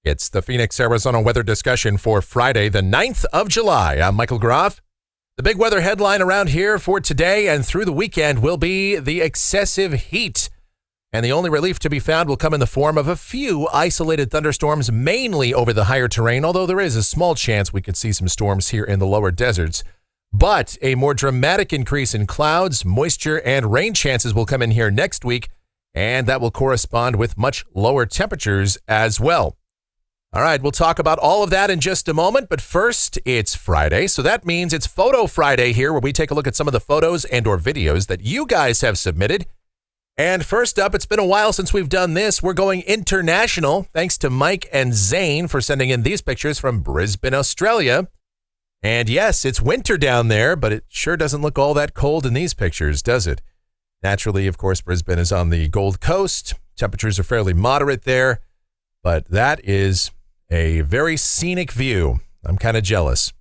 It's the Phoenix, Arizona weather discussion for Friday, the 9th of July. I'm Michael Groff. The big weather headline around here for today and through the weekend will be the excessive heat. And the only relief to be found will come in the form of a few isolated thunderstorms, mainly over the higher terrain, although there is a small chance we could see some storms here in the lower deserts. But a more dramatic increase in clouds, moisture, and rain chances will come in here next week, and that will correspond with much lower temperatures as well. All right, we'll talk about all of that in just a moment, but first, it's Friday, so that means it's Photo Friday here, where we take a look at some of the photos and or videos that you guys have submitted. And first up, it's been a while since we've done this. We're going international, thanks to Mike and Zane for sending in these pictures from Brisbane, Australia. And yes, it's winter down there, but it sure doesn't look all that cold in these pictures, does it? Naturally, of course, Brisbane is on the Gold Coast. Temperatures are fairly moderate there, but that is a very scenic view. I'm kind of jealous.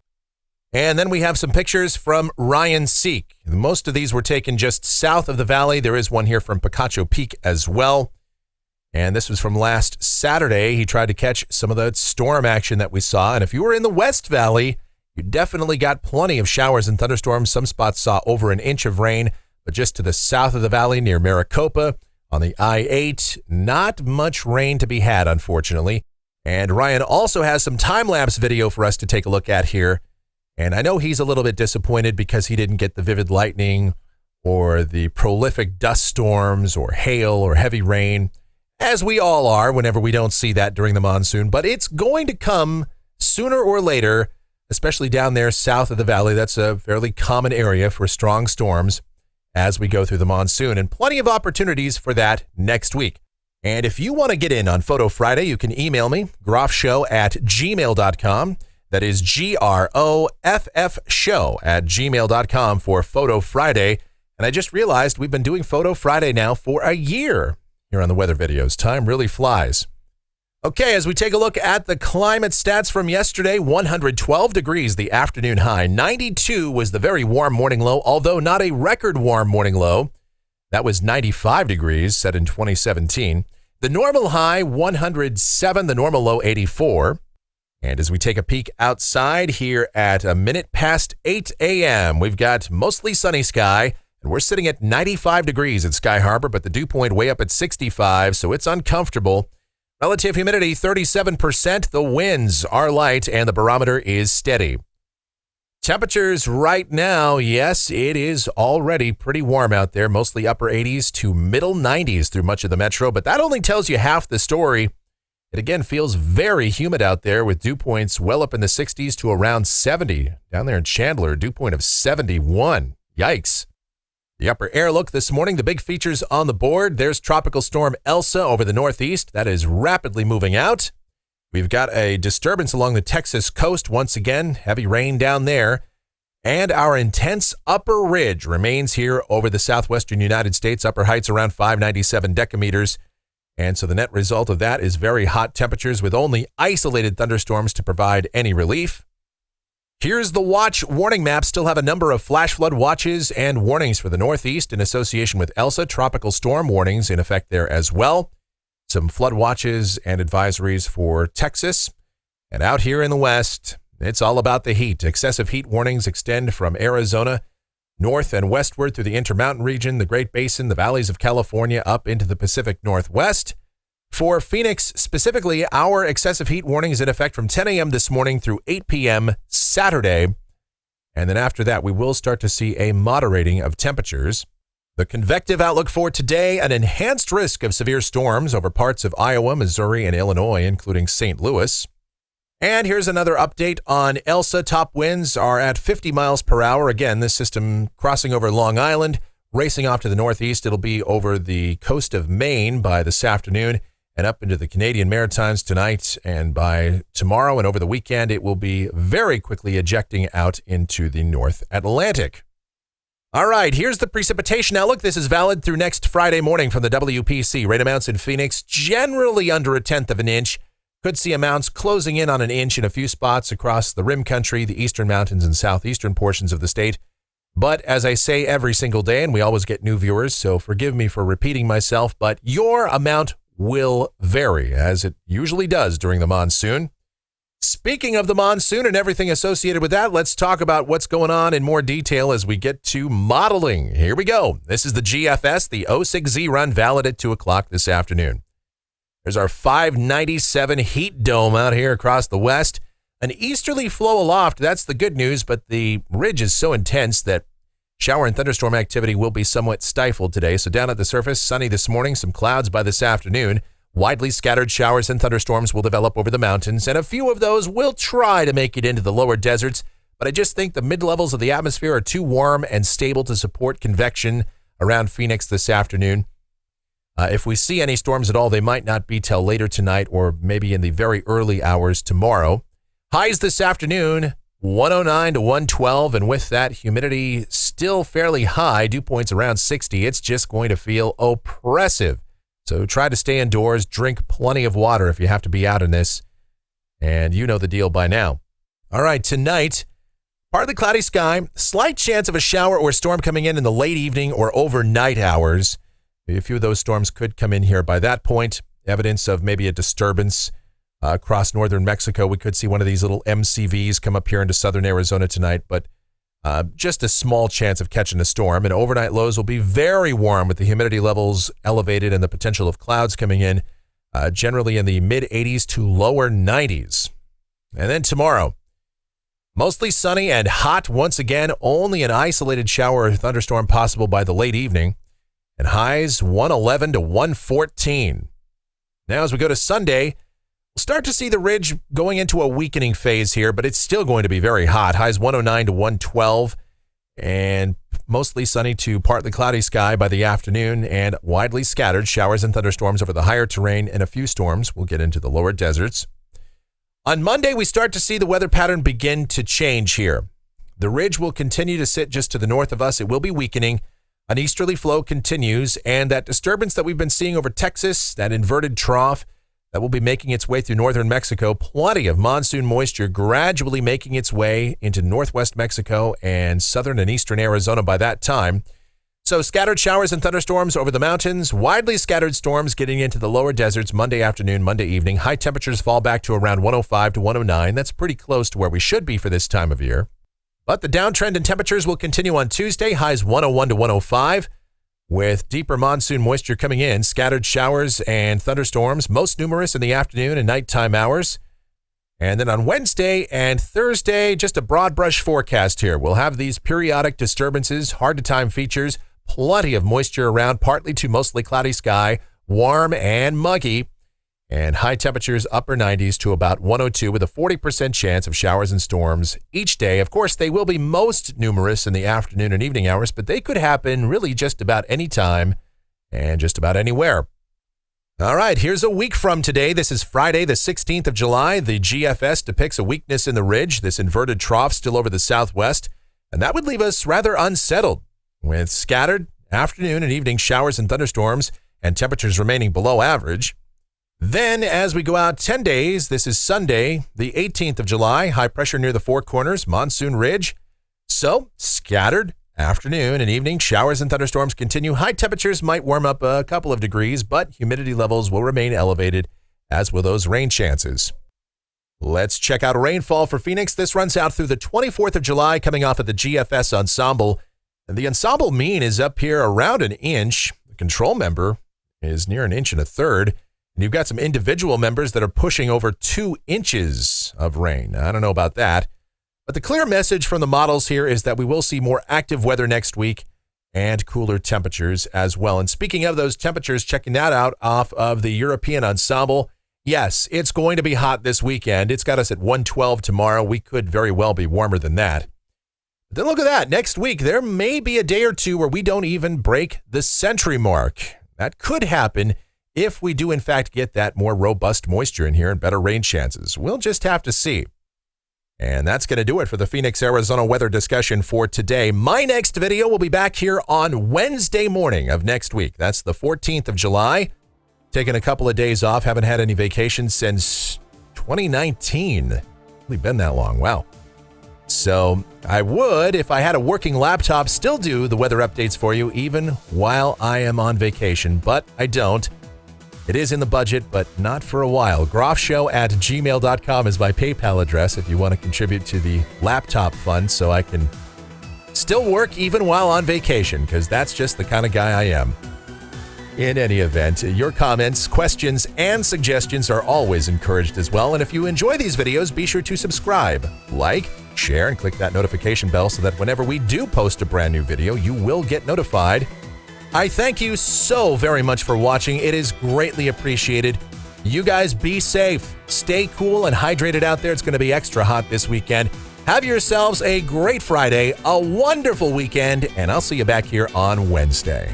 And then we have some pictures from Ryan Seek. Most of these were taken just south of the valley. There is one here from Picacho Peak as well. And this was from last Saturday. He tried to catch some of the storm action that we saw. And if you were in the West Valley, you definitely got plenty of showers and thunderstorms. Some spots saw over an inch of rain, but just to the south of the valley near Maricopa on the I-8, not much rain to be had, unfortunately. And Ryan also has some time-lapse video for us to take a look at here. And I know he's a little bit disappointed because he didn't get the vivid lightning or the prolific dust storms or hail or heavy rain, as we all are whenever we don't see that during the monsoon. But it's going to come sooner or later, especially down there south of the valley. That's a fairly common area for strong storms as we go through the monsoon, and plenty of opportunities for that next week. And if you want to get in on Photo Friday, you can email me, groffshow@gmail.com. That is GROFF show@gmail.com for Photo Friday. And I just realized we've been doing Photo Friday now for a year here on the weather videos. Time really flies. Okay, as we take a look at the climate stats from yesterday, 112 degrees, the afternoon high. 92 was the very warm morning low, although not a record warm morning low. That was 95 degrees, set in 2017. The normal high, 107, the normal low, 84. And as we take a peek outside here at a minute past 8 a.m., we've got mostly sunny sky, and we're sitting at 95 degrees at Sky Harbor, but the dew point way up at 65, so it's uncomfortable. Relative humidity, 37%. The winds are light, and the barometer is steady. Temperatures right now, yes, it is already pretty warm out there, mostly upper 80s to middle 90s through much of the metro, but that only tells you half the story. It again feels very humid out there with dew points well up in the 60s to around 70. Down there in Chandler, dew point of 71. Yikes. The upper air look this morning, the big features on the board. There's Tropical Storm Elsa over the northeast. That is rapidly moving out. We've got a disturbance along the Texas coast once again, heavy rain down there. And our intense upper ridge remains here over the southwestern United States, upper heights around 597 decameters. And so the net result of that is very hot temperatures with only isolated thunderstorms to provide any relief. Here's the watch warning map. Still have a number of flash flood watches and warnings for the Northeast in association with Elsa. Tropical storm warnings in effect there as well. Some flood watches and advisories for Texas. And out here in the West, it's all about the heat. Excessive heat warnings extend from Arizona north and westward through the Intermountain region, the Great Basin, the valleys of California, up into the Pacific Northwest. For Phoenix specifically, our excessive heat warning is in effect from 10 a.m. this morning through 8 p.m. Saturday. And then after that, we will start to see a moderating of temperatures. The convective outlook for today, an enhanced risk of severe storms over parts of Iowa, Missouri, and Illinois, including St. Louis. And here's another update on Elsa. Top winds are at 50 miles per hour. Again, this system crossing over Long Island, racing off to the northeast. It'll be over the coast of Maine by this afternoon and up into the Canadian Maritimes tonight. And by tomorrow and over the weekend, it will be very quickly ejecting out into the North Atlantic. All right, here's the precipitation outlook. This is valid through next Friday morning from the WPC. Rain amounts in Phoenix generally under a tenth of an inch. Could see amounts closing in on an inch in a few spots across the rim country, the eastern mountains and southeastern portions of the state. But as I say every single day, and we always get new viewers, so forgive me for repeating myself, but your amount will vary, as it usually does during the monsoon. Speaking of the monsoon and everything associated with that, let's talk about what's going on in more detail as we get to modeling. Here we go. This is the GFS, the 06Z run, valid at 2 o'clock this afternoon. There's our 597 heat dome out here across the west. An easterly flow aloft, that's the good news, but the ridge is so intense that shower and thunderstorm activity will be somewhat stifled today. So down at the surface, sunny this morning, some clouds by this afternoon. Widely scattered showers and thunderstorms will develop over the mountains, and a few of those will try to make it into the lower deserts. But I just think the mid-levels of the atmosphere are too warm and stable to support convection around Phoenix this afternoon. If we see any storms at all, they might not be till later tonight or maybe in the very early hours tomorrow. Highs this afternoon, 109 to 112, and with that, humidity still fairly high, dew points around 60. It's just going to feel oppressive. So try to stay indoors, drink plenty of water if you have to be out in this, and you know the deal by now. All right, tonight, partly cloudy sky, slight chance of a shower or storm coming in the late evening or overnight hours. A few of those storms could come in here by that point. Evidence of maybe a disturbance across northern Mexico. We could see one of these little MCVs come up here into southern Arizona tonight, but just a small chance of catching a storm. And overnight lows will be very warm with the humidity levels elevated and the potential of clouds coming in, generally in the mid-80s to lower 90s. And then tomorrow, mostly sunny and hot once again, only an isolated shower or thunderstorm possible by the late evening, and highs 111 to 114. Now as we go to Sunday, we'll start to see the ridge going into a weakening phase here, but it's still going to be very hot. Highs 109 to 112, and mostly sunny to partly cloudy sky by the afternoon, and widely scattered showers and thunderstorms over the higher terrain, and a few storms will get into the lower deserts. On Monday, we start to see the weather pattern begin to change here. The ridge will continue to sit just to the north of us. It will be weakening. An easterly flow continues, and that disturbance that we've been seeing over Texas, that inverted trough, that will be making its way through northern Mexico. Plenty of monsoon moisture gradually making its way into northwest Mexico and southern and eastern Arizona by that time. So scattered showers and thunderstorms over the mountains, widely scattered storms getting into the lower deserts Monday afternoon, Monday evening. High temperatures fall back to around 105 to 109. That's pretty close to where we should be for this time of year. But the downtrend in temperatures will continue on Tuesday, highs 101 to 105. With deeper monsoon moisture coming in, scattered showers and thunderstorms, most numerous in the afternoon and nighttime hours. And then on Wednesday and Thursday, just a broad brush forecast here. We'll have these periodic disturbances, hard-to-time features, plenty of moisture around, partly to mostly cloudy sky, warm and muggy, and high temperatures upper 90s to about 102 with a 40% chance of showers and storms each day. Of course, they will be most numerous in the afternoon and evening hours, but they could happen really just about any time and just about anywhere. All right, here's a week from today. This is Friday, the 16th of July. The GFS depicts a weakness in the ridge, this inverted trough still over the southwest, and that would leave us rather unsettled with scattered afternoon and evening showers and thunderstorms and temperatures remaining below average. Then, as we go out 10 days, this is Sunday, the 18th of July, high pressure near the Four Corners, monsoon ridge. So, scattered afternoon and evening showers and thunderstorms continue. High temperatures might warm up a couple of degrees, but humidity levels will remain elevated, as will those rain chances. Let's check out rainfall for Phoenix. This runs out through the 24th of July, coming off of the GFS ensemble. And the ensemble mean is up here around an inch. The control member is near an inch and a third. And you've got some individual members that are pushing over 2 inches of rain. I don't know about that. But the clear message from the models here is that we will see more active weather next week and cooler temperatures as well. And speaking of those temperatures, checking that out off of the European ensemble, yes, it's going to be hot this weekend. It's got us at 112 tomorrow. We could very well be warmer than that. But then look at that. Next week, there may be a day or two where we don't even break the century mark. That could happen if we do, in fact, get that more robust moisture in here and better rain chances. We'll just have to see. And that's going to do it for the Phoenix, Arizona weather discussion for today. My next video will be back here on Wednesday morning of next week. That's the 14th of July. Taking a couple of days off. Haven't had any vacation since 2019. Only been that long. Wow. So I would, if I had a working laptop, still do the weather updates for you even while I am on vacation, but I don't. It is in the budget, but not for a while. Groffshow@gmail.com is my PayPal address if you want to contribute to the laptop fund so I can still work even while on vacation, because that's just the kind of guy I am. In any event, your comments, questions, and suggestions are always encouraged as well. And if you enjoy these videos, be sure to subscribe, like, share, and click that notification bell so that whenever we do post a brand new video, you will get notified. I thank you so very much for watching. It is greatly appreciated. You guys be safe, stay cool and hydrated out there. It's going to be extra hot this weekend. Have yourselves a great Friday, a wonderful weekend, and I'll see you back here on Wednesday.